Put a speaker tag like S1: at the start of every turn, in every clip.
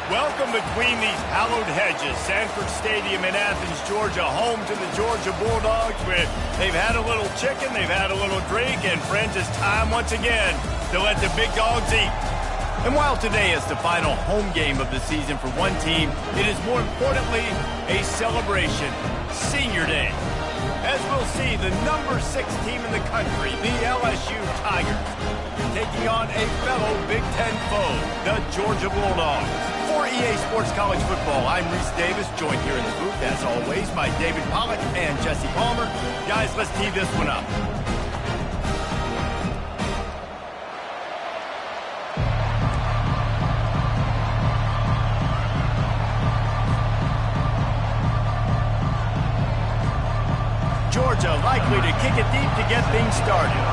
S1: Welcome between these hallowed hedges. Sanford Stadium in Athens, Georgia, home to the Georgia Bulldogs, where they've had a little chicken, they've had a little drink, and friends, it's time once again to let the big dogs eat. And while today is the final home game of the season for one team, it is more importantly a celebration, Senior Day. As we'll see, the number 6 team in the country, the LSU Tigers, taking on a fellow Big Ten foe, the Georgia Bulldogs. For EA Sports College Football, I'm Reese Davis, joined here in the booth, as always, by David Pollack and Jesse Palmer. Guys, let's tee this one up. Georgia likely to kick it deep to get things started.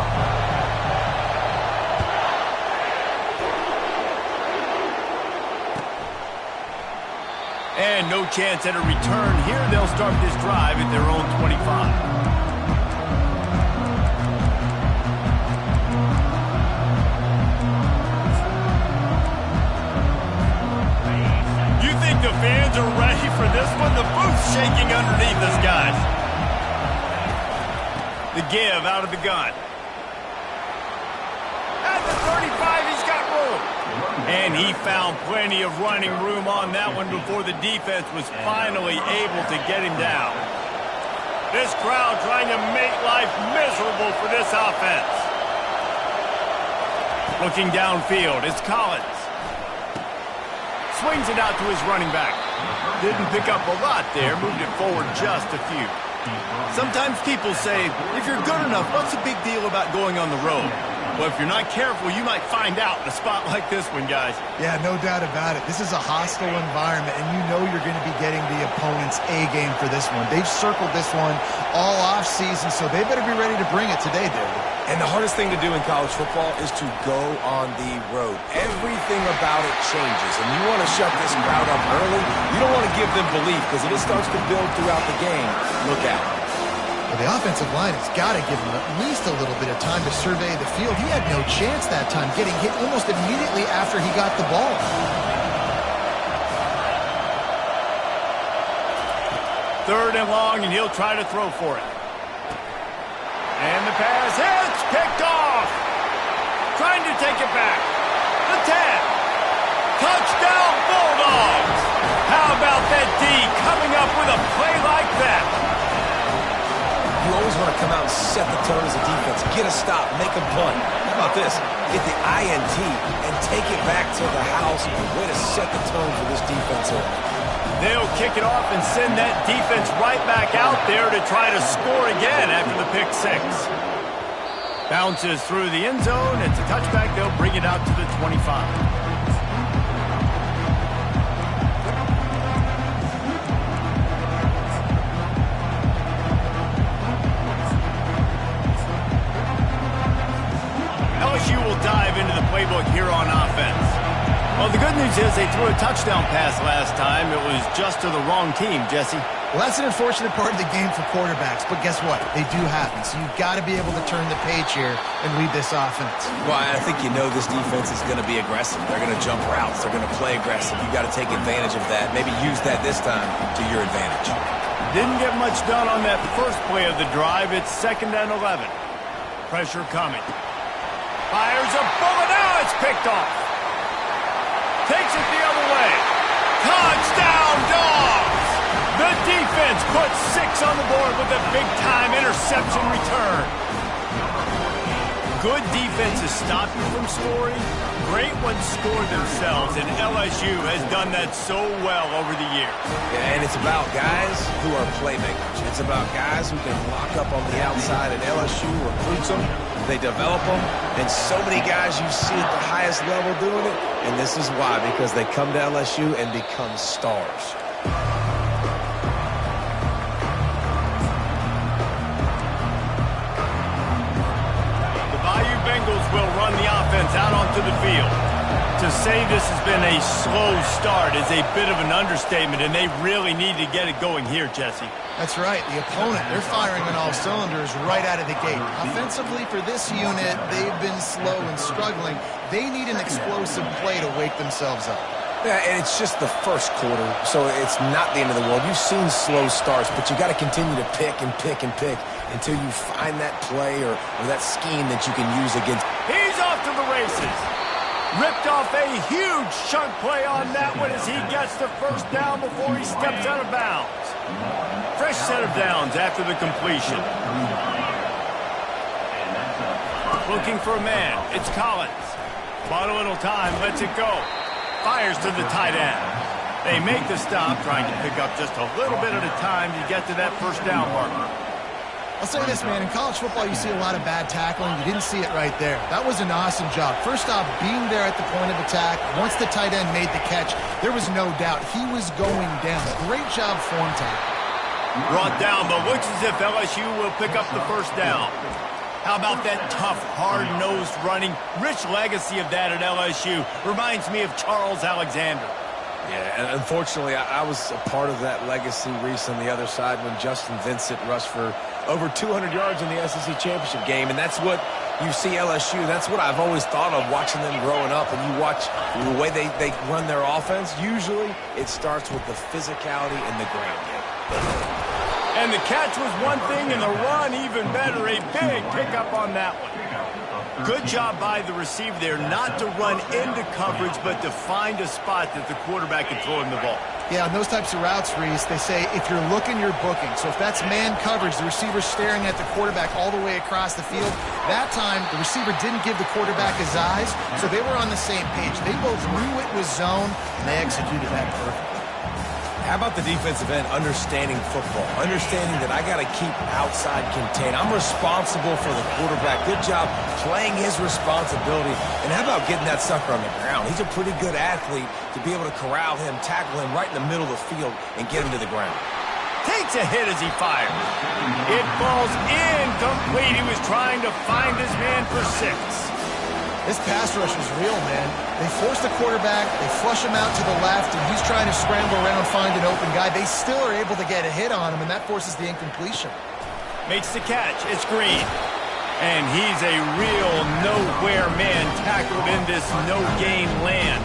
S1: And no chance at a return here. They'll start this drive at their own 25. You think the fans are ready for this one? The booth's shaking underneath us, guys. The give out of the gun. At the 35, he's got room. And he found plenty of running room on that one before the defense was finally able to get him down. This crowd trying to make life miserable for this offense. Looking downfield, it's Collins. Swings it out to his running back. Didn't pick up a lot there, moved it forward just a few. Sometimes people say, if you're good enough, what's the big deal about going on the road? Well, if you're not careful, you might find out in a spot like this one, guys.
S2: Yeah, no doubt about it. This is a hostile environment, and you know you're going to be getting the opponent's A-game for this one. They've circled this one all off-season, so they better be ready to bring it today, David.
S3: And the hardest thing to do in college football is to go on the road. Everything about it changes, and you want to shut this crowd up early. You don't want to give them belief, because if it starts to build throughout the game, look out.
S2: Well, the offensive line has got to give him at least a little bit of time to survey the field. He had no chance that time, getting hit almost immediately after he got the ball.
S1: Third and long, and he'll try to throw for it. And the pass hits, picked off. Trying to take it back. The 10. Touchdown, Bulldogs. How about that D coming up with a play like that?
S3: You always want to come out and set the tone as a defense. Get a stop, make a punt. How about this? Get the INT and take it back to the house. Way to set the tone for this defense here.
S1: They'll kick it off and send that defense right back out there to try to score again after the pick 6. Bounces through the end zone. It's a touchback. They'll bring it out to the 25. LSU will dive into the playbook here on offense. Well, the good news is they threw a touchdown pass last time. It was just to the wrong team, Jesse.
S2: Well, that's an unfortunate part of the game for quarterbacks, but guess what? They do happen, so you've got to be able to turn the page here and lead this offense.
S3: Well, I think you know this defense is going to be aggressive. They're going to jump routes. They're going to play aggressive. You've got to take advantage of that. Maybe use that this time to your advantage.
S1: Didn't get much done on that first play of the drive. It's 2nd and 11. Pressure coming. Fires a bullet. Now it's picked off. Takes it the other way. Touchdown, Dogs! The defense puts 6 on the board with a big-time interception return. Good defenses stop you from scoring. Great ones score themselves, and LSU has done that so well over the years.
S3: Yeah, and it's about guys who are playmakers. It's about guys who can lock up on the outside, and LSU recruits them. They develop them, and so many guys you see at the highest level doing it, and this is why, because they come to LSU and become stars.
S1: The Bayou Bengals will run the offense out onto the field. To say this has been a slow start is a bit of an understatement, and they really need to get it going here, Jesse.
S2: That's right. The opponent, they're firing on all cylinders right out of the gate. Offensively, for this unit, they've been slow and struggling. They need an explosive play to wake themselves up.
S3: Yeah, and it's just the first quarter, so it's not the end of the world. You've seen slow starts, but you got to continue to pick and pick and pick until you find that play or that scheme that you can use against.
S1: He's off to the races. Ripped off a huge chunk play on that one as he gets the first down before he steps out of bounds. Fresh set of downs after the completion. Looking for a man. It's Collins. Bought a little time, lets it go. Fires to the tight end. They make the stop, trying to pick up just a little bit at a time to get to that first down marker.
S2: I'll say this, man. In college football, you see a lot of bad tackling. You didn't see it right there. That was an awesome job. First off, being there at the point of attack. Once the tight end made the catch, there was no doubt he was going down. Great job form tackle.
S1: Brought down, but looks as if LSU will pick up the first down. How about that tough, hard-nosed running? Rich legacy of that at LSU. Reminds me of Charles Alexander.
S3: Yeah, and unfortunately, I was a part of that legacy, Reese, on the other side when Justin Vincent rushed for over 200 yards in the SEC Championship game, and that's what you see LSU. That's what I've always thought of watching them growing up, and you watch the way they run their offense. Usually, it starts with the physicality and the ground game.
S1: And the catch was one thing, and the run even better. A big pickup on that one. Good job by the receiver there not to run into coverage, but to find a spot that the quarterback can throw him the ball.
S2: Yeah, on those types of routes, Reese, they say if you're looking, you're booking. So if that's man coverage, the receiver's staring at the quarterback all the way across the field. That time, the receiver didn't give the quarterback his eyes, so they were on the same page. They both knew it was zone, and they executed that perfectly.
S3: How about the defensive end understanding football, understanding that I got to keep outside contained. I'm responsible for the quarterback. Good job playing his responsibility. And how about getting that sucker on the ground? He's a pretty good athlete to be able to corral him, tackle him right in the middle of the field, and get him to the ground.
S1: Takes a hit as he fires. It falls incomplete. He was trying to find his man for 6.
S2: This pass rush was real, man. They force the quarterback, they flush him out to the left, and he's trying to scramble around, find an open guy. They still are able to get a hit on him, and that forces the incompletion.
S1: Makes the catch. It's Green. And he's a real nowhere man tackled in this no-gain land.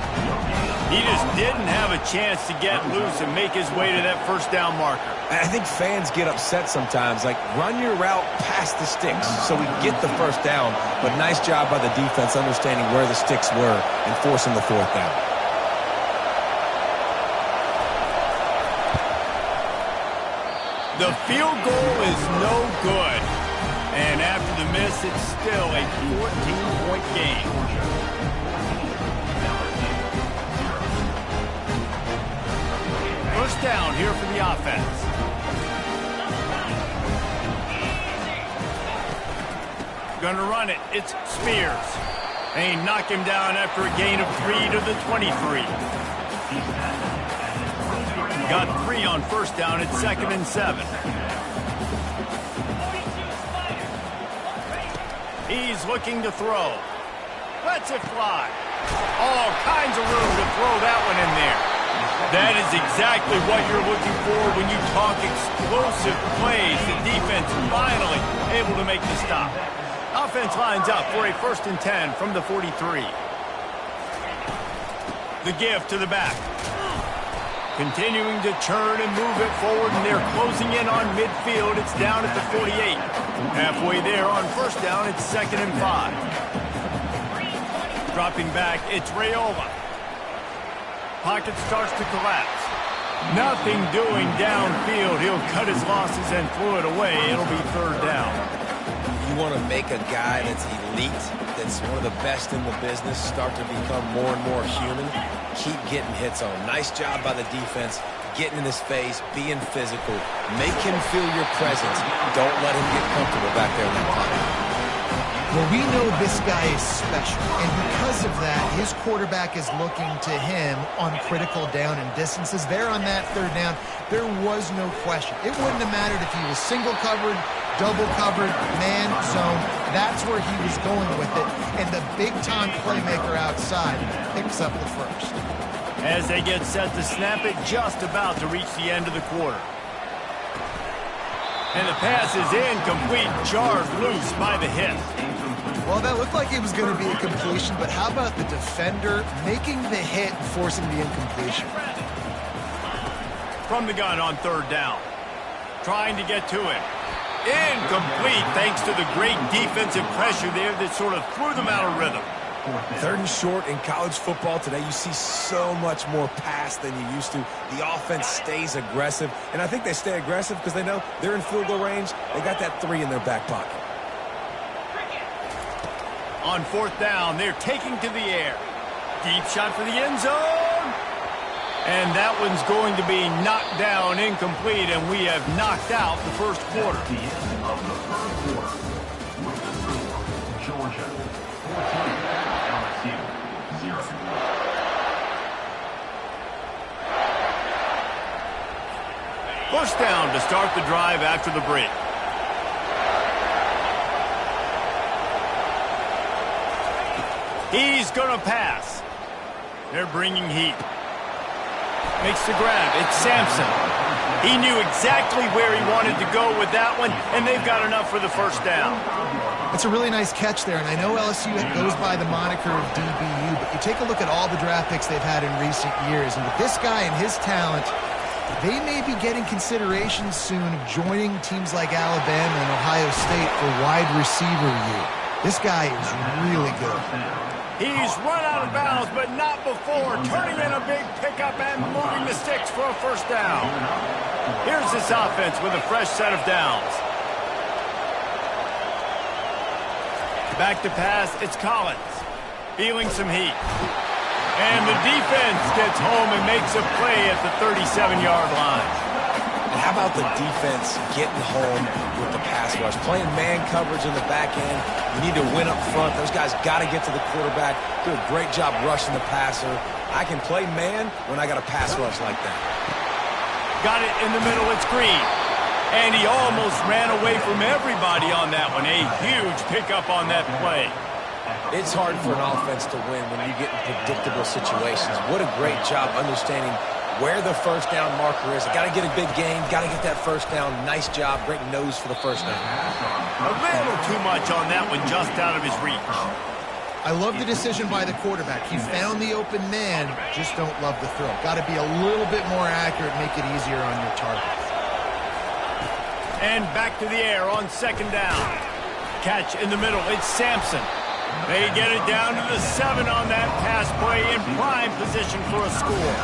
S1: He just didn't have a chance to get loose and make his way to that first down marker.
S3: I think fans get upset sometimes, like run your route past the sticks so we get the first down, but nice job by the defense understanding where the sticks were and forcing the fourth down.
S1: The field goal is no good. And after the miss, it's still a 14-point game. First down here for the offense. Gonna run it. It's Spears. They knock him down after a gain of 3 to the 23. Got 3 on first down. It's 2nd and 7. He's looking to throw. Lets it fly. All kinds of room to throw that one in there. That is exactly what you're looking for when you talk explosive plays. The defense finally able to make the stop. Offense lines up for a 1st and 10 from the 43. The give to the back. Continuing to turn and move it forward, and they're closing in on midfield. It's down at the 48. Halfway there on first down, it's 2nd and 5. Dropping back, it's Raiola. Pocket starts to collapse. Nothing doing downfield. He'll cut his losses and throw it away. It'll be 3rd down.
S3: You want to make a guy that's elite, that's one of the best in the business, start to become more and more human, keep getting hits on him. Nice job by the defense, getting in his face, being physical. Make him feel your presence. Don't let him get comfortable back there in that pocket.
S2: Well, we know this guy is special, and because of that, his quarterback is looking to him on critical down and distances. There on that 3rd down, there was no question. It wouldn't have mattered if he was single covered, double covered, man, zone. That's where he was going with it, and the big-time playmaker outside picks up the first.
S1: As they get set to snap it, just about to reach the end of the quarter. And the pass is incomplete, jarred loose by the hit.
S2: Well, that looked like it was going to be a completion, but how about the defender making the hit and forcing the incompletion?
S1: From the gun on third down. Trying to get to it. Incomplete thanks to the great defensive pressure there that sort of threw them out of rhythm.
S3: Third and short in college football today, you see so much more pass than you used to. The offense stays aggressive, and I think they stay aggressive because they know they're in field goal range. They got that 3 in their back pocket.
S1: On fourth down, they're taking to the air. Deep shot for the end zone. And that one's going to be knocked down incomplete, and we have knocked out the first quarter.
S4: At the end of the third quarter, with the score, Georgia 14, LSU 0.
S1: First down to start the drive after the break. He's going to pass. They're bringing heat. Makes the grab. It's Sampson. He knew exactly where he wanted to go with that one, and they've got enough for the first down.
S2: It's a really nice catch there, and I know LSU goes by the moniker of DBU, but you take a look at all the draft picks they've had in recent years, and with this guy and his talent, they may be getting consideration soon of joining teams like Alabama and Ohio State for wide receiver year. This guy is really good.
S1: He's run out of bounds, but not before turning in a big pickup and moving the sticks for a first down. Here's this offense with a fresh set of downs. Back to pass, it's Collins. Feeling some heat. And the defense gets home and makes a play at the 37-yard line.
S3: And how about the defense getting home with the pass rush? Playing man coverage in the back end. You need to win up front. Those guys got to get to the quarterback. Do a great job rushing the passer. I can play man when I got a pass rush like that.
S1: Got it in the middle. It's Green. And he almost ran away from everybody on that one. A huge pickup on that play.
S3: It's hard for an offense to win when you get in predictable situations. What a great job understanding where the first down marker is. Got to get a big gain. Got to get that first down. Nice job. Great nose for the first down.
S1: A little too much on that one, just out of his reach.
S2: I love the decision by the quarterback. He found the open man, just don't love the throw. Got to be a little bit more accurate, make it easier on your targets.
S1: And back to the air on second down. Catch in the middle. It's Sampson. They get it down to the 7 on that pass play in prime position for a score.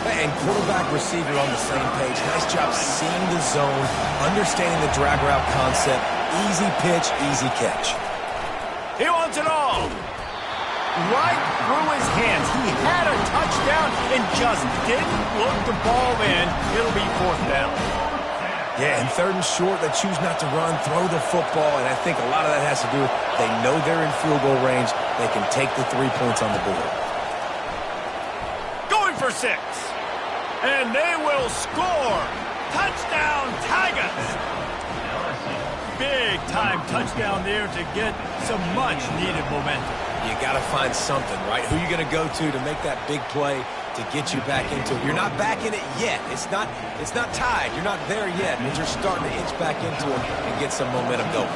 S3: And quarterback receiver on the same page. Nice job seeing the zone, understanding the drag route concept. Easy pitch, easy catch.
S1: He wants it all. Right through his hands. He had a touchdown and just didn't look the ball in. It'll be fourth down.
S3: Yeah, and third and short, they choose not to run, throw the football, and I think a lot of that has to do with they know they're in field goal range. They can take the 3 points on the board.
S1: Going for 6. And they will score. Touchdown, Tigers. Big time touchdown there to get some much needed momentum.
S3: You got to find something, right? Who are you going to go to make that big play to get you back into it? You're not back in it yet. It's not tied. You're not there yet, but you're starting to inch back into it and get some momentum going.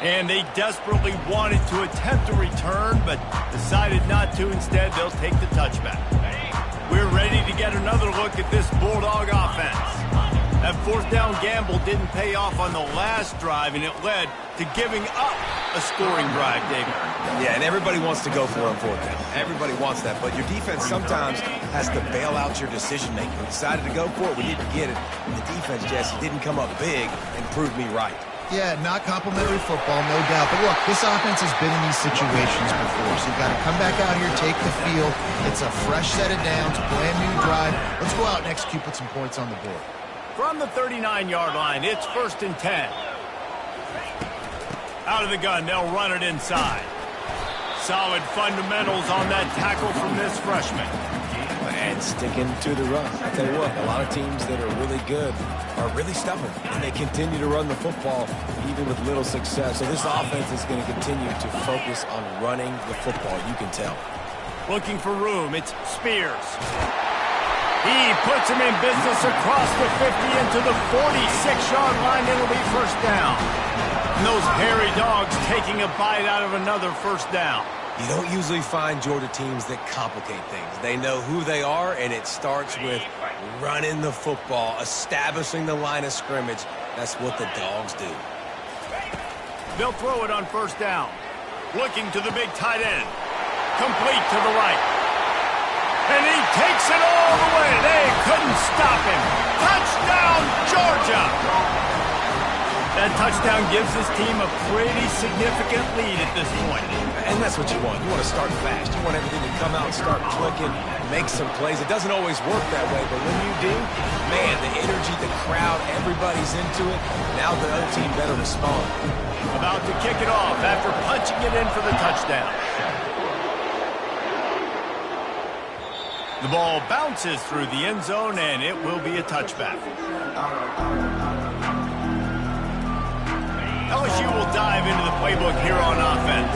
S1: And they desperately wanted to attempt a return, but decided not to. Instead, they'll take the touchback. We're ready to get another look at this Bulldog offense. That fourth down gamble didn't pay off on the last drive, and it led to giving up a scoring drive, David.
S3: Yeah, and everybody wants to go for it on fourth down. Everybody wants that, but your defense sometimes has to bail out your decision-making. We decided to go for it. We didn't get it. And the defense, Jesse, didn't come up big and prove me right.
S2: Yeah, not complimentary football, no doubt. But look, this offense has been in these situations before, so you've got to come back out here, take the field. It's a fresh set of downs, brand new drive. Let's go out and execute, put some points on the board.
S1: From the 39-yard line, it's 1st and 10. Out of the gun, they'll run it inside. Solid fundamentals on that tackle from this freshman.
S3: And sticking to the run. I tell you what, a lot of teams that are really good are really stubborn, and they continue to run the football even with little success. So this offense is going to continue to focus on running the football, you can tell.
S1: Looking for room, it's Spears. He puts him in business across the 50 into the 46-yard line. It'll be first down. And those hairy dogs taking a bite out of another first down.
S3: You don't usually find Georgia teams that complicate things. They know who they are, and it starts with running the football, establishing the line of scrimmage. That's what the dogs do.
S1: They'll throw it on first down. Looking to the big tight end. Complete to the right. And he takes it all the way. They couldn't stop him. Touchdown, Georgia! That touchdown gives his team a pretty significant lead at this point.
S3: And that's what you want. You want to start fast. You want everything to come out and start clicking, make some plays. It doesn't always work that way, but when you do, man, the energy, the crowd, everybody's into it. Now the other team better respond.
S1: About to kick it off after punching it in for the touchdown. The ball bounces through the end zone, and it will be a touchback. LSU will dive into the playbook here on offense.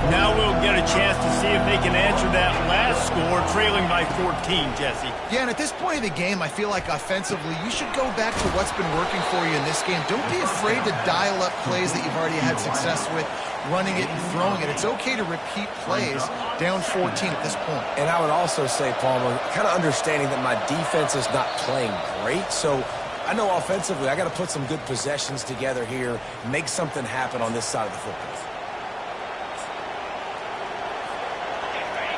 S1: Now we'll get a chance to see if they can answer that last score, trailing by 14, Jesse.
S2: Yeah, and at this point of the game, I feel like offensively, you should go back to what's been working for you in this game. Don't be afraid to dial up plays that you've already had success with, running it and throwing it. It's okay to repeat plays down 14 at this point.
S3: And I would also say, Palmer, kind of understanding that my defense is not playing great, so I know offensively I got to put some good possessions together here, make something happen on this side of the football.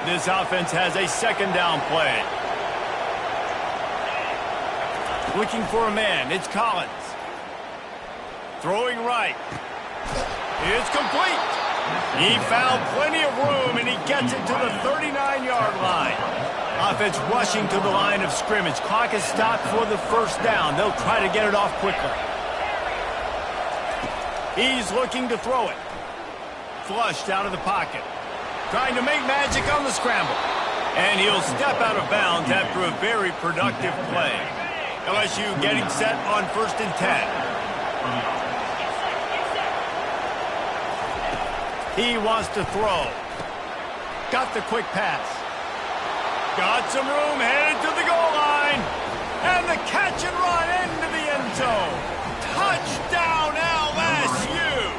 S1: This offense has a second down play. Looking for a man. It's Collins. Throwing right. It's complete. He found plenty of room, and he gets it to the 39-yard line. Offense rushing to the line of scrimmage. Clock is stopped for the first down. They'll try to get it off quickly. He's looking to throw it. Flushed out of the pocket. Trying to make magic on the scramble. And he'll step out of bounds after a very productive play. LSU getting set on 1st and 10. He wants to throw. Got the quick pass. Got some room, headed to the goal line. And the catch and run into the end zone. Touchdown, LSU!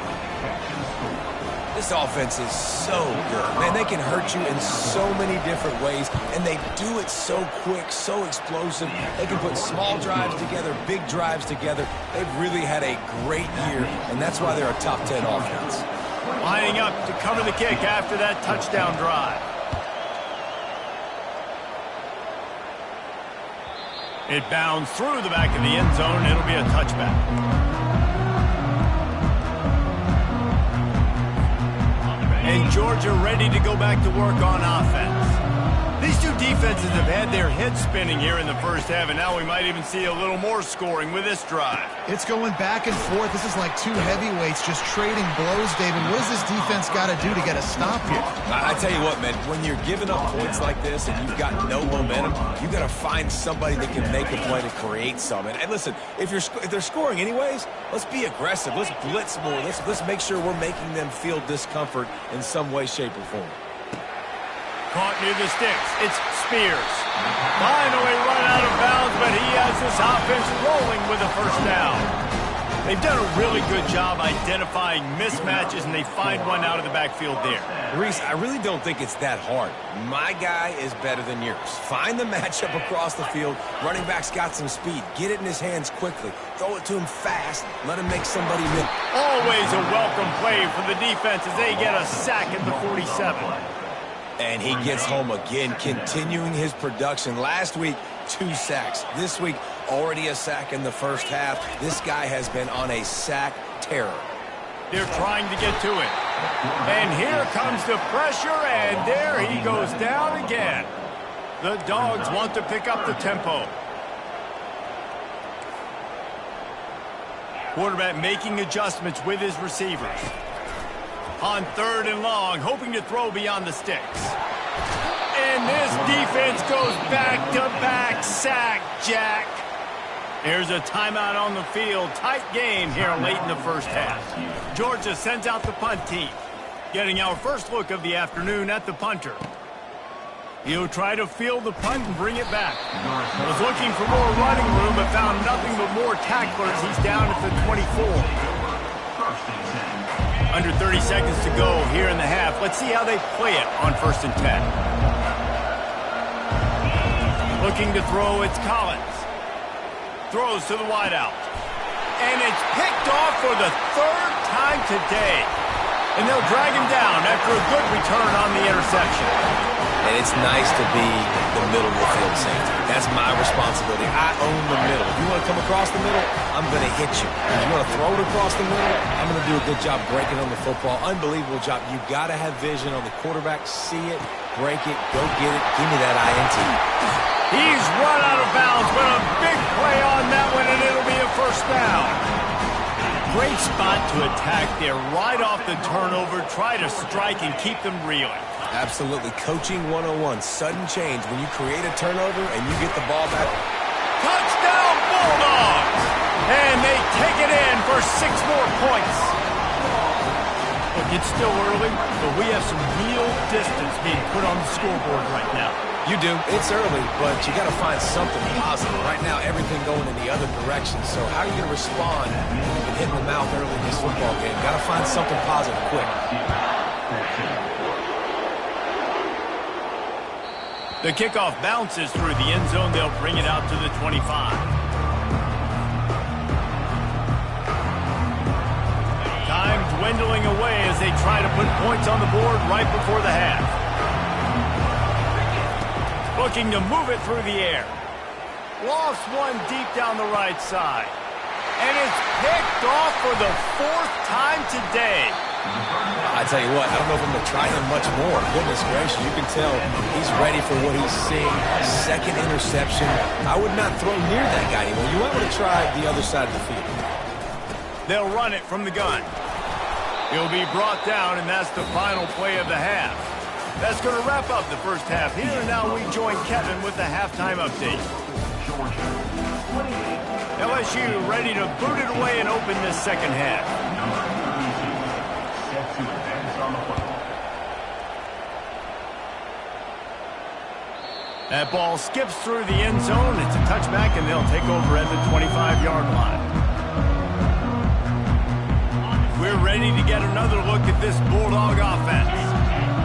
S3: This offense is so good. Man, they can hurt you in so many different ways, and they do it so quick, so explosive. They can put small drives together, big drives together. They've really had a great year, and that's why they're a top 10 offense.
S1: Lining up to cover the kick after that touchdown drive. It bounds through the back of the end zone. It'll be a touchback. And Georgia ready to go back to work on offense. These two defenses have had their heads spinning here in the first half, and now we might even see a little more scoring with this drive.
S2: It's going back and forth. This is like two heavyweights just trading blows, David. What does this defense got to do to get a stop here?
S3: I tell you what, man, when you're giving up points like this and you've got no momentum, you got to find somebody that can make a play to create some. And listen, if they're scoring anyways, let's be aggressive. Let's blitz more. Let's make sure we're making them feel discomfort in some way, shape, or form.
S1: Caught near the sticks. It's Spears. Finally run out of bounds, but he has this offense rolling with a first down. They've done a really good job identifying mismatches, and they find one out of the backfield there.
S3: Reese, I really don't think it's that hard. My guy is better than yours. Find the matchup across the field. Running back's got some speed. Get it in his hands quickly. Throw it to him fast. Let him make somebody miss.
S1: Always a welcome play for the defense as they get a sack at the 47.
S3: And he gets home again, continuing his production. Last week, 2 sacks. This week, already a sack in the first half. This guy has been on a sack terror.
S1: They're trying to get to it. And here comes the pressure, and there he goes down again. The Dogs want to pick up the tempo. Quarterback making adjustments with his receivers. On 3rd and long, hoping to throw beyond the sticks. And this defense goes back-to-back sack, Jack. Here's a timeout on the field. Tight game here late in the first half. Georgia sends out the punt team. Getting our first look of the afternoon at the punter. He'll try to field the punt and bring it back. Was looking for more running room, but found nothing but more tacklers. He's down at the 24. Under 30 seconds to go here in the half. Let's see how they play it on 1st and 10. Looking to throw, it's Collins. Throws to the wideout. And it's picked off for the 3rd time today. And they'll drag him down after a good return on the interception.
S3: And it's nice to be the middle of the field safety. That's my responsibility. I own the middle. If you want to come across the middle, I'm going to hit you. If you want to throw it across the middle, I'm going to do a good job breaking on the football. Unbelievable job. You've got to have vision on the quarterback. See it, break it, go get it. Give me that INT.
S1: He's run out of bounds, but a big play on that one, and it'll be a 1st down. Great spot to attack there, right off the turnover. Try to strike and keep them reeling.
S3: Absolutely. Coaching 101. Sudden change. When you create a turnover and you get the ball back.
S1: Touchdown, Bulldogs! And they take it in for 6 more points. Look, it's still early, but we have some real distance being put on the scoreboard right now.
S3: You do. It's early, but you got to find something positive. Right now, everything going in the other direction. So how are you going to respond when you've been hitting the mouth early in this football game? Got to find something positive quick.
S1: The kickoff bounces through the end zone. They'll bring it out to the 25. Time dwindling away as they try to put points on the board right before the half. Looking to move it through the air. Lofts one deep down the right side. And it's picked off for the 4th time today.
S3: I tell you what, I don't know if I'm going to try him much more. Goodness gracious, you can tell he's ready for what he's seeing. 2nd interception. I would not throw near that guy anymore. You might want to try the other side of the field.
S1: They'll run it from the gun. He'll be brought down, and that's the final play of the half. That's going to wrap up the 1st half here, and now we join Kevin with the halftime update. LSU ready to boot it away and open this 2nd half. That ball skips through the end zone. It's a touchback, and they'll take over at the 25-yard line. We're ready to get another look at this Bulldog offense.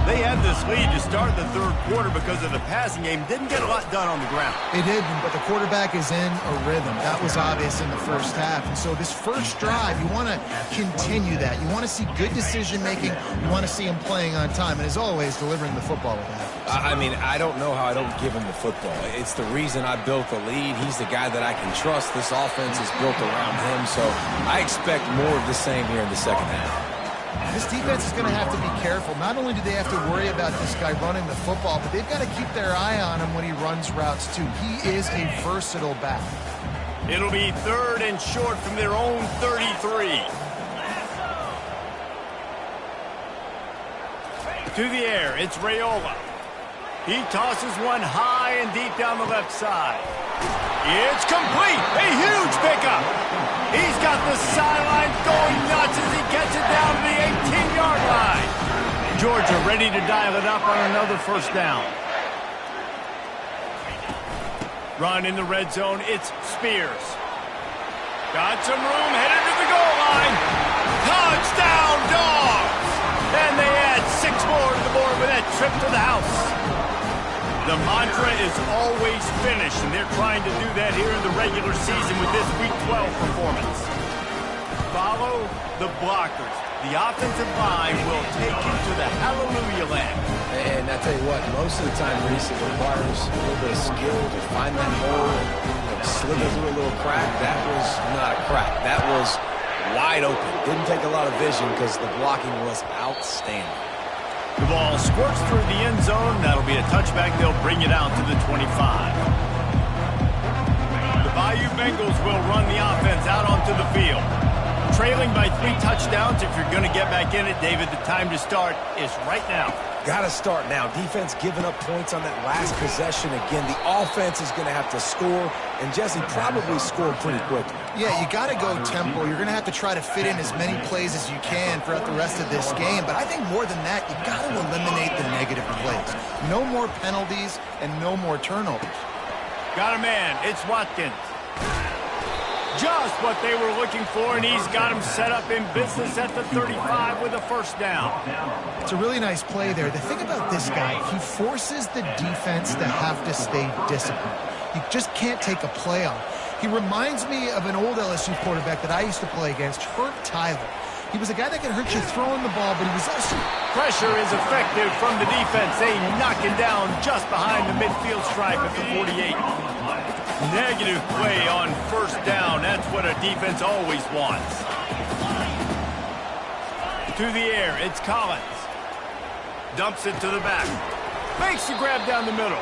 S1: They had this lead to start the 3rd quarter because of the passing game. Didn't get a lot done on the ground.
S2: They didn't, but the quarterback is in a rhythm. That was obvious in the 1st half. And so this 1st drive, you want to continue that. You want to see good decision-making. You want to see him playing on time. And as always, delivering the football with that.
S3: I mean, I don't know how I don't give him the football. It's the reason I built the lead. He's the guy that I can trust. This offense is built around him. So I expect more of the same here in the 2nd half.
S2: This defense is going to have to be careful. Not only do they have to worry about this guy running the football, but they've got to keep their eye on him when he runs routes, too. He is a versatile back.
S1: It'll be 3rd and short from their own 33. To the air, it's Raiola. He tosses one high and deep down the left side. It's complete. A huge pickup. He's got the sideline going nuts as he gets it down to the 18-yard line. Georgia ready to dial it up on another 1st down. Run in the red zone. It's Spears. Got some room, headed to the goal line. Touchdown, Dogs! And they add 6 more to the board with that trip to the house. The mantra is always finish, and they're trying to do that here in the regular season with this Week 12 performance. Follow the blockers. The offensive line will take you to the hallelujah land.
S3: And I tell you what, most of the time, Reese, it requires a little bit of skill to find that hole and slip it through a little crack. That was not a crack. That was wide open. Didn't take a lot of vision because the blocking was outstanding.
S1: The ball squirts through the end zone. That'll be a touchback. They'll bring it out to the 25. The Bayou Bengals will run the offense out onto the field. Trailing by 3 touchdowns. If you're going to get back in it, David, the time to start is right now.
S3: Got to start now. Defense giving up points on that last possession. Again, the offense is going to have to score, and Jesse probably scored pretty quickly.
S2: Yeah, you got to go tempo. You're going to have to try to fit in as many plays as you can throughout the rest of this game. But I think more than that, you got to eliminate the negative plays. No more penalties and no more turnovers.
S1: Got a man. It's Watkins. Just what they were looking for, and he's got him set up in business at the 35 with a first down.
S2: It's a really nice play there. The thing about this guy, he forces the defense to have to stay disciplined. You just can't take a play off. He reminds me of an old LSU quarterback that I used to play against, Herb Tyler. He was a guy that could hurt you throwing the ball, but he was also...
S1: Pressure is effective from the defense. They knock him down just behind the midfield stripe at the 48. Negative play on first down. That's what a defense always wants. To the air, it's Collins. Dumps it to the back. Makes the grab down the middle.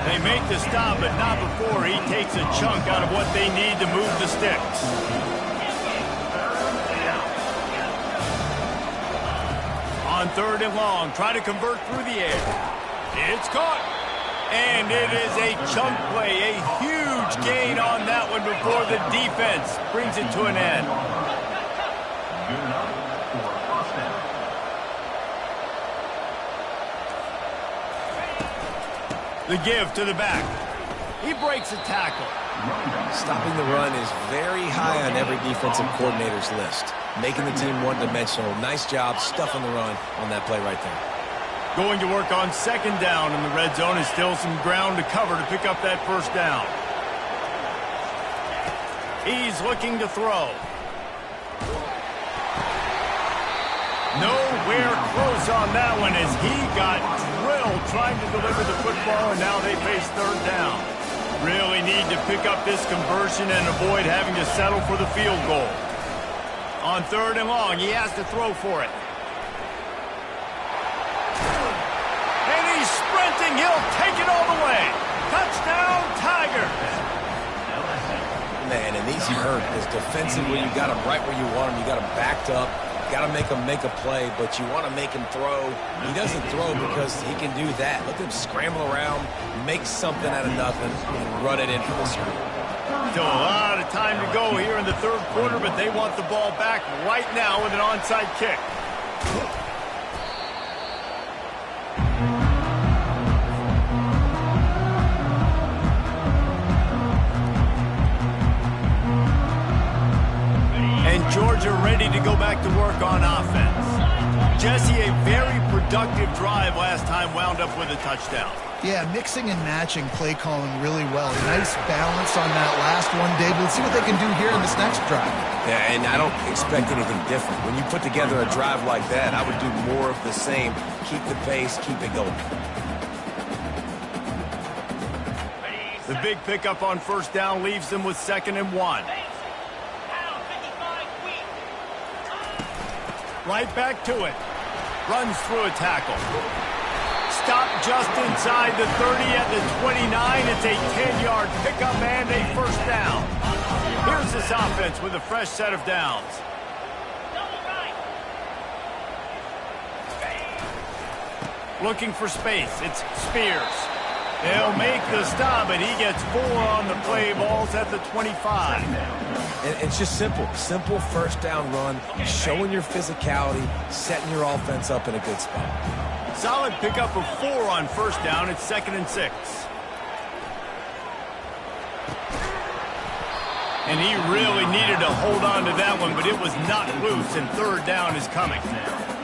S1: They make the stop, but not before he takes a chunk out of what they need to move the sticks. On third and long, try to convert through the air. It's caught. And it is a chunk play, a huge gain on that one before the defense brings it to an end.
S4: Good enough for a first down.
S1: The give to the back. He breaks a tackle.
S3: Stopping the run is very high on every defensive coordinator's list. Making the team one-dimensional. Nice job stuffing the run on that play right there.
S1: Going to work on second down in the red zone, is still some ground to cover to pick up that first down. He's looking to throw. Nowhere close on that one as he got drilled trying to deliver the football, and now they face third down. Really need to pick up this conversion and avoid having to settle for the field goal. On third and long, he has to throw for it. Sprinting, he'll take it all the way. Touchdown, Tigers.
S3: Man, and these hurt because defensively you got him right where you want him. You got him backed up. Got to make him make a play, but you want to make him throw. He doesn't throw because he can do that. Let him scramble around, make something out of nothing, and run it in for the screen.
S1: Still a lot of time to go here in the third quarter, but they want the ball back right now with an onside kick. Georgia ready to go back to work on offense. Jesse, a very productive drive last time, wound up with a touchdown.
S2: Yeah, mixing and matching play calling really well. Nice balance on that last one, David. Let's see what they can do here in this next drive.
S3: Yeah, and I don't expect anything different. When you put together a drive like that, I would do more of the same. Keep the pace, keep it going.
S1: The big pickup on first down leaves them with 2nd and 1. Right back to it. Runs through a tackle. Stop just inside the 30 at the 29. It's a 10-yard pickup and a first down. Here's this offense with a fresh set of downs. Looking for space. It's Spears. They'll make the stop, and he gets 4 on the play. Balls at the 25.
S3: And it's just simple. Simple first down run, showing your physicality, setting your offense up in a good spot.
S1: Solid pickup of 4 on first down. It's 2nd and 6. And he really needed to hold on to that one, but it was not loose, and third down is coming.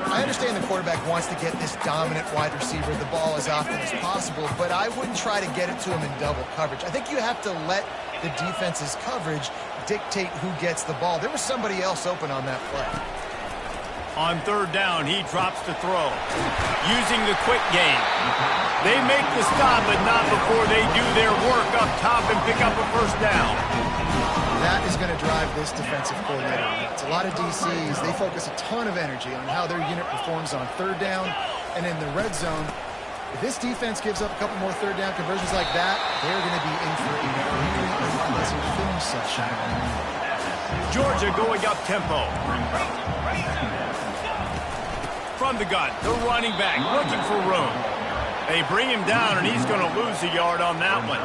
S2: I understand the quarterback wants to get this dominant wide receiver the ball as often as possible, but I wouldn't try to get it to him in double coverage. I think you have to let the defense's coverage dictate who gets the ball. There was somebody else open on that play.
S1: On third down, he drops to throw. Using the quick game. They make the stop, but not before they do their work up top and pick up a first down.
S2: That is going to drive this defensive coordinator nuts. A lot of DCs, they focus a ton of energy on how their unit performs on third down and in the red zone. If this defense gives up a couple more third down conversions like that, they're going to be in for a really unpleasant film session.
S1: Georgia going up tempo. from the gun. The running back looking for room. They bring him down, and he's going to lose a yard on that one.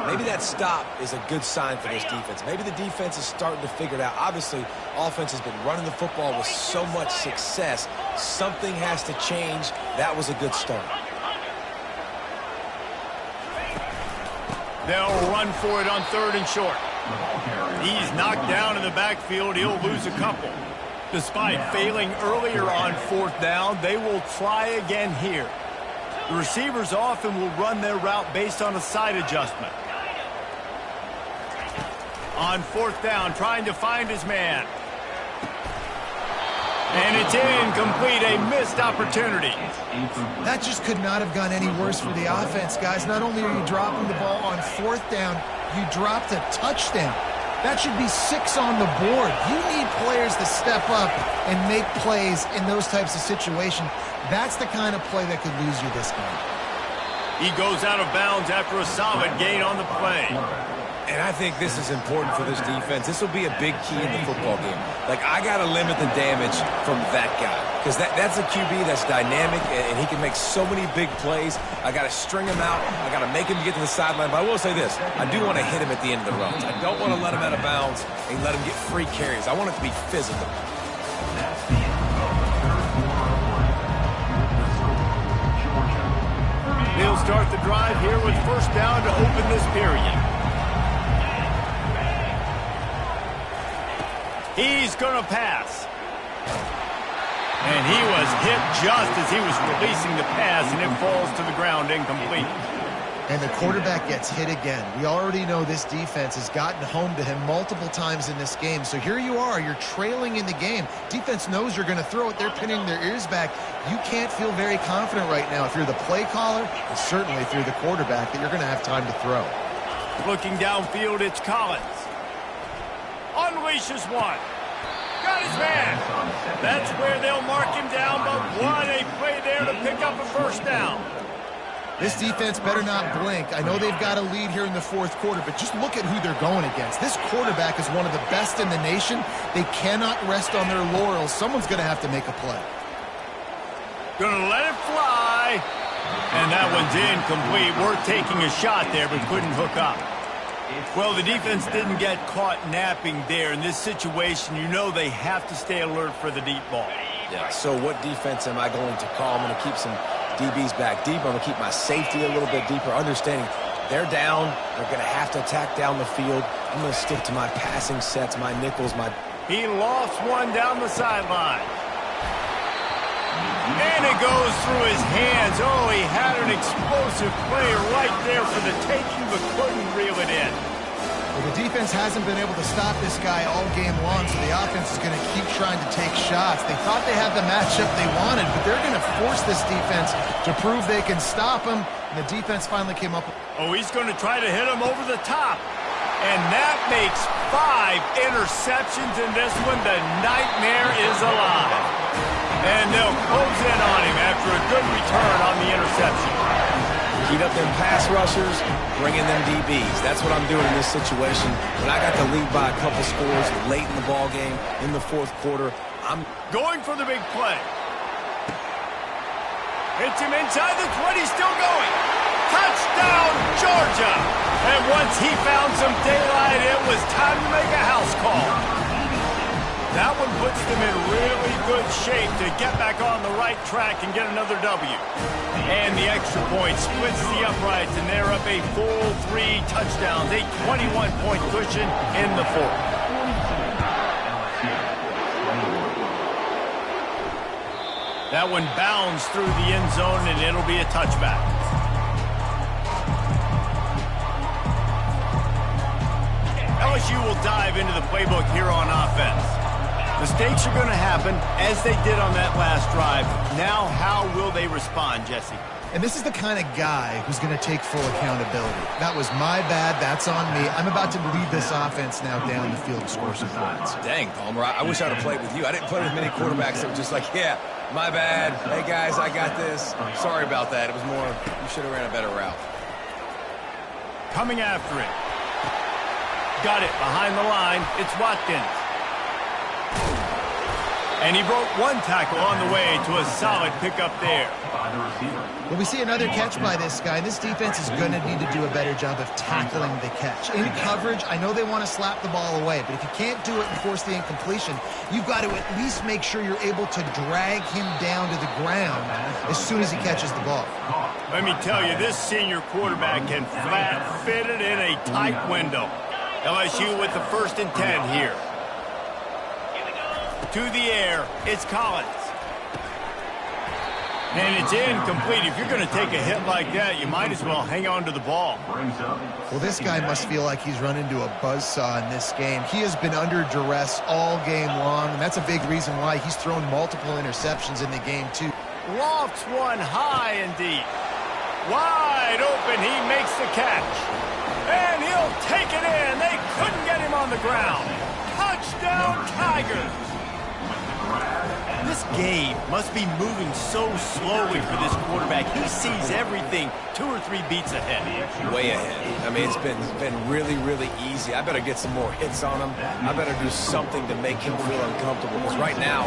S3: Maybe that stop is a good sign for this defense. Maybe the defense is starting to figure it out. Obviously, offense has been running the football with so much success. Something has to change. That was a good start.
S1: They'll run for it on 3rd and short. He's knocked down in the backfield. He'll lose a couple. Despite failing earlier on 4th down, they will try again here. The receivers often will run their route based on a side adjustment. On 4th down, trying to find his man. And it's incomplete, a missed opportunity.
S2: That just could not have gone any worse for the offense, guys. Not only are you dropping the ball on 4th down, you dropped a touchdown. That should be 6 on the board. You need players to step up and make plays in those types of situations. That's the kind of play that could lose you this game.
S1: He goes out of bounds after a solid gain on the play.
S3: And I think this is important for this defense. This will be a big key in the football game. Like, I got to limit the damage from that guy. Because that's a QB that's dynamic, and he can make so many big plays. I got to string him out. I got to make him get to the sideline. But I will say this. I do want to hit him at the end of the runs. I don't want to let him out of bounds and let him get free carries. I want it to be physical.
S1: He'll start the drive here with 1st down to open this period. He's going to pass. And he was hit just as he was releasing the pass, and it falls to the ground incomplete.
S2: And the quarterback gets hit again. We already know this defense has gotten home to him multiple times in this game. So here you are, you're trailing in the game. Defense knows you're going to throw it. They're pinning their ears back. You can't feel very confident right now if you're the play caller, and certainly if you're the quarterback, that you're going to have time to throw.
S1: Looking downfield, it's Collins. Unleashes one. Got his man. That's where they'll mark him down, but what a play there to pick up a 1st down.
S2: This defense better not blink. I know they've got a lead here in the 4th quarter, but just look at who they're going against. This quarterback is one of the best in the nation. They cannot rest on their laurels. Someone's going to have to make a play.
S1: Gonna let it fly. And that one's incomplete. Worth taking a shot there, but couldn't hook up. Well, the defense didn't get caught napping there. In this situation, you know they have to stay alert for the deep ball.
S3: Yeah, so what defense am I going to call? I'm going to keep some DBs back deep. I'm going to keep my safety a little bit deeper, understanding they're down. They're going to have to attack down the field. I'm going to stick to my passing sets, my nickels, my...
S1: He lost one down the sideline. And it goes through his hands. Oh, he had an explosive play right there for the taking, but couldn't reel it in.
S2: Well, the defense hasn't been able to stop this guy all game long, so the offense is going to keep trying to take shots. They thought they had the matchup they wanted, but they're going to force this defense to prove they can stop him, and the defense finally came up.
S1: Oh, he's going to try to hit him over the top. And that makes 5 interceptions in this one. The nightmare is alive. And they'll close in on him after a good return on the interception.
S3: Heat up them pass rushers, bring in them DBs. That's what I'm doing in this situation. When I got the lead by a couple scores late in the ball game, in the 4th quarter, I'm
S1: going for the big play. Hits him inside the 20, still going. Touchdown, Georgia. And once he found some daylight, it was time to make a house call. That one puts them in really good shape to get back on the right track and get another W. And the extra point splits the uprights, and they're up a full 3 touchdowns, a 21-point cushion in the 4th. That one bounds through the end zone, and it'll be a touchback. LSU will dive into the playbook here on offense. Mistakes are going to happen, as they did on that last drive. Now, how will they respond, Jesse?
S2: And this is the kind of guy who's going to take full accountability. That was my bad. That's on me. I'm about to lead this offense now down the field to score some points.
S3: Dang, Palmer, I wish I'd have played with you. I didn't play with many quarterbacks that were just like, yeah, my bad. Hey, guys, I got this. Sorry about that. It was more, you should have ran a better route.
S1: Coming after it. Got it behind the line. It's Watkins. And he broke one tackle on the way to a solid pickup there.
S4: By the receiver.
S2: Well, we see another catch by this guy. This defense is going to need to do a better job of tackling the catch. In coverage, I know they want to slap the ball away, but if you can't do it and force the incompletion, you've got to at least make sure you're able to drag him down to the ground as soon as he catches the ball.
S1: Let me tell you, this senior quarterback can flat fit it in a tight window. LSU with the 1st and 10 here. To the air, it's Collins. And it's incomplete. If you're going to take a hit like that, you might as well hang on to the ball.
S2: Well, this guy must feel like he's run into a buzzsaw in this game. He has been under duress all game long, and that's a big reason why he's thrown multiple interceptions in the game, too.
S1: Lofts one high and deep. Wide open, he makes the catch. And he'll take it in. They couldn't get him on the ground. Touchdown, Tigers. This game must be moving so slowly for this quarterback. He sees everything 2 or 3 beats ahead.
S3: Way ahead. I mean, it's been really, really easy. I better get some more hits on him. I better do something to make him feel uncomfortable. Because right now,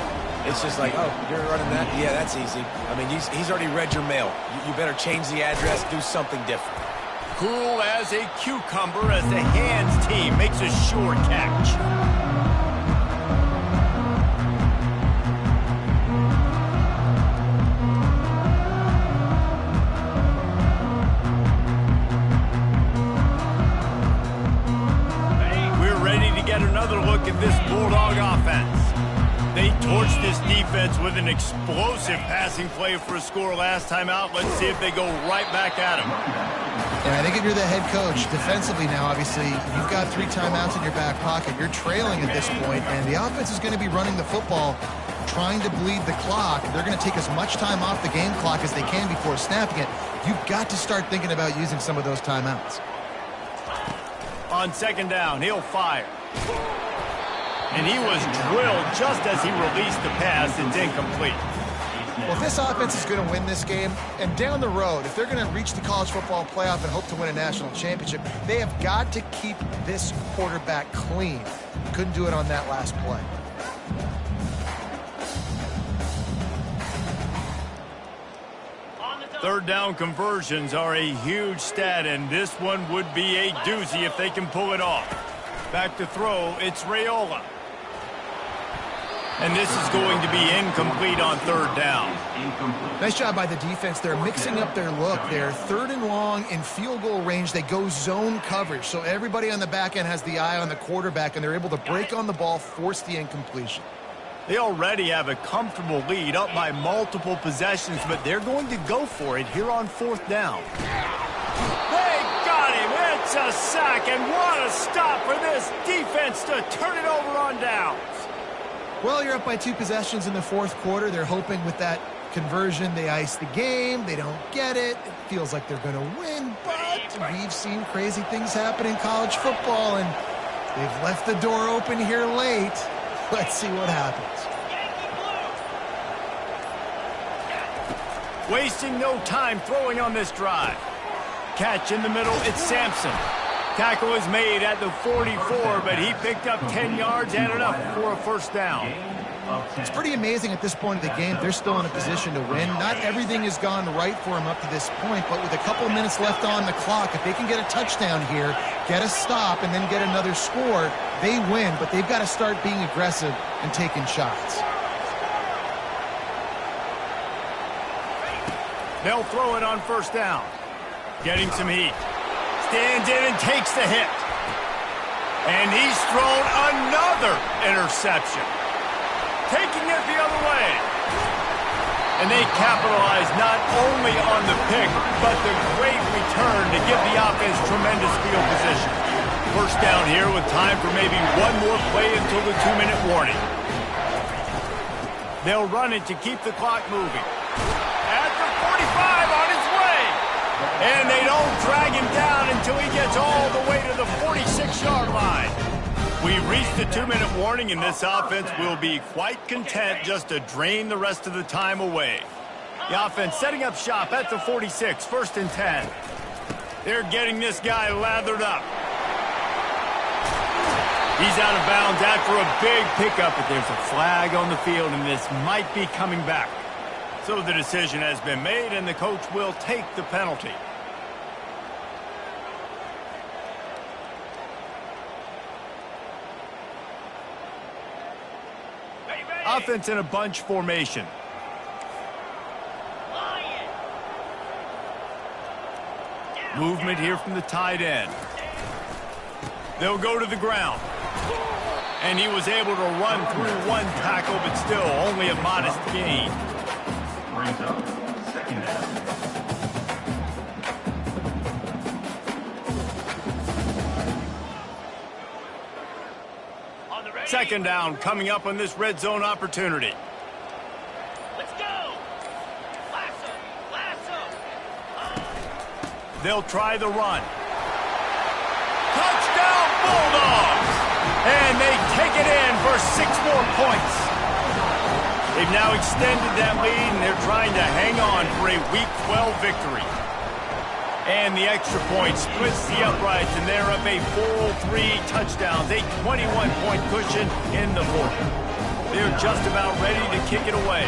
S3: it's just like, oh, you're running that? Yeah, that's easy. I mean, he's already read your mail. You better change the address, do something different.
S1: Cool as a cucumber as the hands team makes a sure catch. Another look at this Bulldog offense. They torched this defense with an explosive passing play for a score last time out. Let's see if they go right back at him.
S2: And I think if you're the head coach, defensively now, obviously, you've got 3 timeouts in your back pocket. You're trailing at this point, and the offense is going to be running the football, trying to bleed the clock. They're going to take as much time off the game clock as they can before snapping it. You've got to start thinking about using some of those timeouts.
S1: On 2nd down, he'll fire. And he was drilled just as he released the pass. It's incomplete.
S2: Well, if this offense is going to win this game, and down the road, if they're going to reach the college football playoff and hope to win a national championship, they have got to keep this quarterback clean. Couldn't do it on that last play.
S1: Third down conversions are a huge stat, and this one would be a doozy if they can pull it off. Back to throw, it's Raiola. And this is going to be incomplete on 3rd down.
S2: Nice job by the defense. They're mixing up their look. They're 3rd and long in field goal range. They go zone coverage, so everybody on the back end has the eye on the quarterback, and they're able to break on the ball, force the incompletion.
S1: They already have a comfortable lead up by multiple possessions, but they're going to go for it here on 4th down. They got him. It's a sack, and what a stop for this defense to turn it over on downs.
S2: Well, you're up by 2 possessions in the 4th quarter. They're hoping with that conversion they ice the game. They don't get it. It feels like they're going to win, but we've seen crazy things happen in college football, and they've left the door open here late. Let's see what happens.
S1: Wasting no time throwing on this drive. Catch in the middle, it's Sampson. Tackle is made at the 44, but he picked up 10 yards and enough for a 1st down.
S2: It's pretty amazing at this point of the game. They're still in a position to win. Not everything has gone right for them up to this point, but with a couple minutes left on the clock, if they can get a touchdown here, get a stop, and then get another score, they win, but they've got to start being aggressive and taking shots.
S1: They'll throw it on 1st down. Getting some heat. Stands in and takes the hit. And he's thrown another interception. Taking it the other way. And they capitalize not only on the pick, but the great return to give the offense tremendous field position. 1st down here with time for maybe one more play until the 2-minute warning. They'll run it to keep the clock moving. At the 45 on his way. And they don't drag him down until he gets all the way to the 46-yard line. We've reached the 2-minute warning, and this offense will be quite content just to drain the rest of the time away. The offense setting up shop at the 46, 1st and 10. They're getting this guy lathered up. He's out of bounds after a big pickup, but there's a flag on the field, and this might be coming back. So the decision has been made, and the coach will take the penalty. Offense in a bunch formation. Movement here from the tight end. They'll go to the ground. And he was able to run through one tackle, but still only a modest gain.
S4: Brings up second down.
S1: Second down coming up on this red zone opportunity.
S5: Let's go! Lasso!
S1: They'll try the run. Touchdown Bulldogs! And they take it in for 6 more points. They've now extended that lead, and they're trying to hang on for a Week 12 victory. And the extra point splits the uprights, and they're up a full 3 touchdowns, a 21-point cushion in the fourth. They're just about ready to kick it away.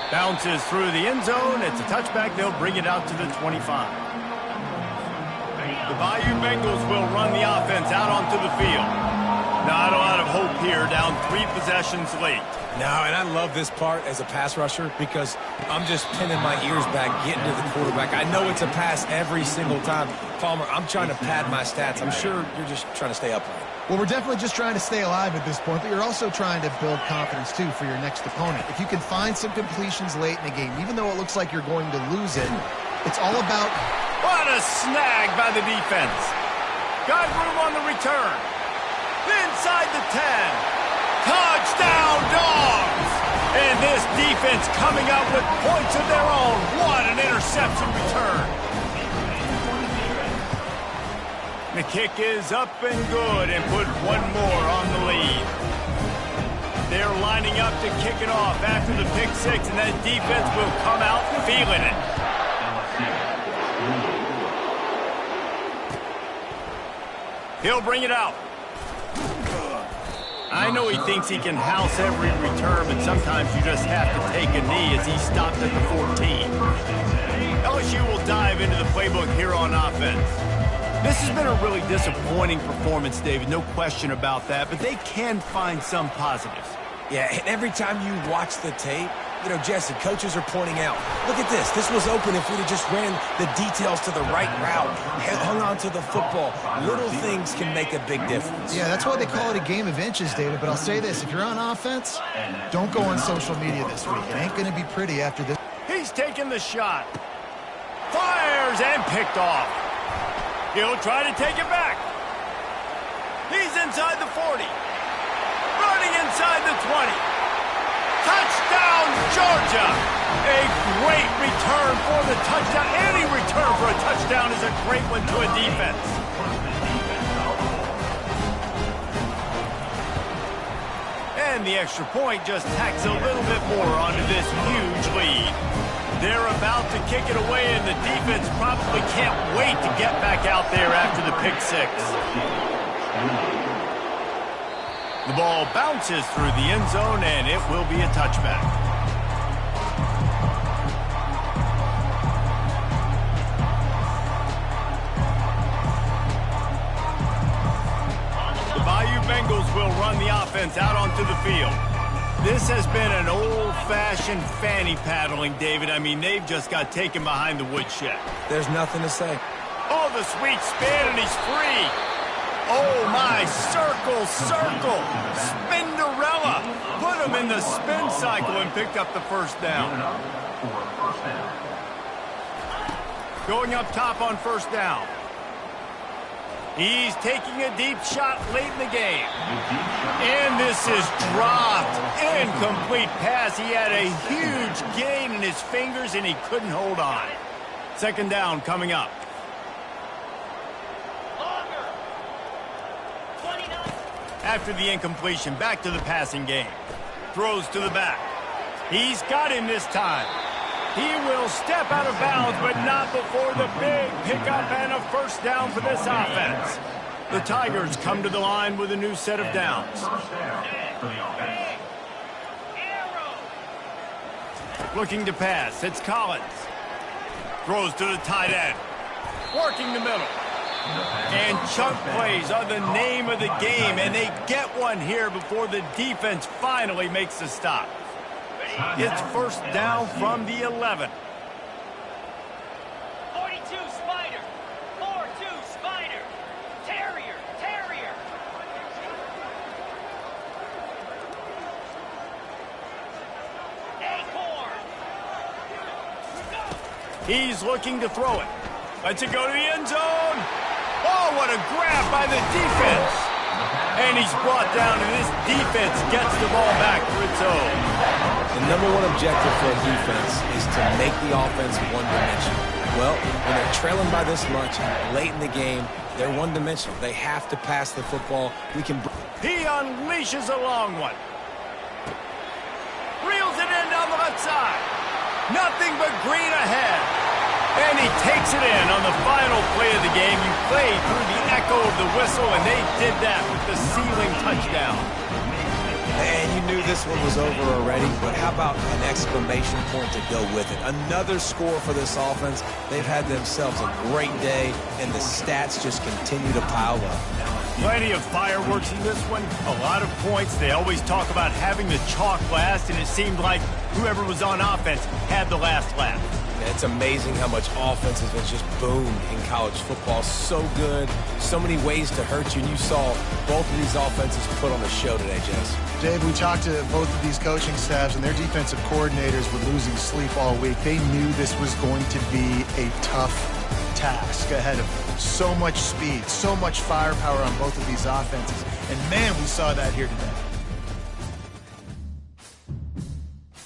S1: Bounces through the end zone. It's a touchback. They'll bring it out to the 25. The Bayou Bengals will run the offense out onto the field. Not a lot of hope here, down 3 possessions late.
S3: No, and I love this part as a pass rusher because I'm just pinning my ears back, getting to the quarterback. I know it's a pass every single time. Palmer, I'm trying to pad my stats. I'm sure you're just trying to stay upright.
S2: Well, we're definitely just trying to stay alive at this point, but you're also trying to build confidence, too, for your next opponent. If you can find some completions late in the game, even though it looks like you're going to lose it, it's all about...
S1: What a snag by the defense. Got room on the return. Inside the 10. Touchdown, Dogs! And this defense coming up with points of their own. What an interception return. The kick is up and good and put 1 more on the lead. They're lining up to kick it off after the pick 6, and that defense will come out feeling it. He'll bring it out. I know he thinks he can house every return, but sometimes you just have to take a knee as he stopped at the 14. LSU will dive into the playbook here on offense. This has been a really disappointing performance, David, no question about that, but they can find some positives.
S3: Yeah, and every time you watch the tape, you know, Jesse, coaches are pointing out, look at this. This was open if we'd have just ran the details to the right route, hung on to the football. Little things can make a big difference.
S2: Yeah, that's why they call it a game of inches, David. But I'll say this, if you're on offense, don't go on social media this week. It ain't going to be pretty after this.
S1: He's taking the shot. Fires and picked off. He'll try to take it back. He's inside the 40. Running inside the 20. Touchdown, Georgia! A great return for the touchdown. Any return for a touchdown is a great one to a defense. And the extra point just tacks a little bit more onto this huge lead. They're about to kick it away, and the defense probably can't wait to get back out there after the pick 6. The ball bounces through the end zone, and it will be a touchback. The Bayou Bengals will run the offense out onto the field. This has been an old-fashioned fanny paddling, David. I mean, they've just got taken behind the woodshed.
S3: There's nothing to say.
S1: Oh, the sweet spin, and he's free. Oh, my, circle. Spinderella. Put him in the spin cycle and picked up the first down. Going up top on first down. He's taking a deep shot late in the game. And this is dropped. Incomplete pass. He had a huge gain in his fingers, and he couldn't hold on. Second down coming up. After the incompletion, back to the passing game. Throws to the back. He's got him this time. He will step out of bounds, but not before the big pickup and a first down for this offense. The Tigers come to the line with a new set of downs.
S4: First down for the offense.
S1: Looking to pass, it's Collins. Throws to the tight end. Working the middle. And chunk plays are the name of the game, and they get one here before the defense finally makes the stop. It's first down from the 11.
S5: 42 Spider. 4-2 Spider. Terrier. Terrier. Acorn.
S1: He's looking to throw it. Lets it go to the end zone. Oh, what a grab by the defense. And he's brought down, and this defense gets the ball back for its own.
S3: The number one objective for a defense is to make the offense one-dimensional. Well, when they're trailing by this much late in the game, they're one-dimensional. They have to pass the football.
S1: He unleashes a long one. Reels it in down the left side. Nothing but green ahead. And he takes it in on the final play of the game. You played through the echo of the whistle, and they did that with the ceiling touchdown.
S3: And you knew this one was over already, but how about an exclamation point to go with it? Another score for this offense. They've had themselves a great day, and the stats just continue to pile up.
S1: Plenty of fireworks in this one, a lot of points. They always talk about having the chalk last, and it seemed like whoever was on offense had the last laugh.
S3: It's amazing how much offense has just boomed in college football. So good, so many ways to hurt you, and you saw both of these offenses put on the show today, Jess.
S6: Dave, we talked to both of these coaching staffs, and their defensive coordinators were losing sleep all week. They knew this was going to be a tough task ahead of them. So much speed, so much firepower on both of these offenses, and man, we saw that here today.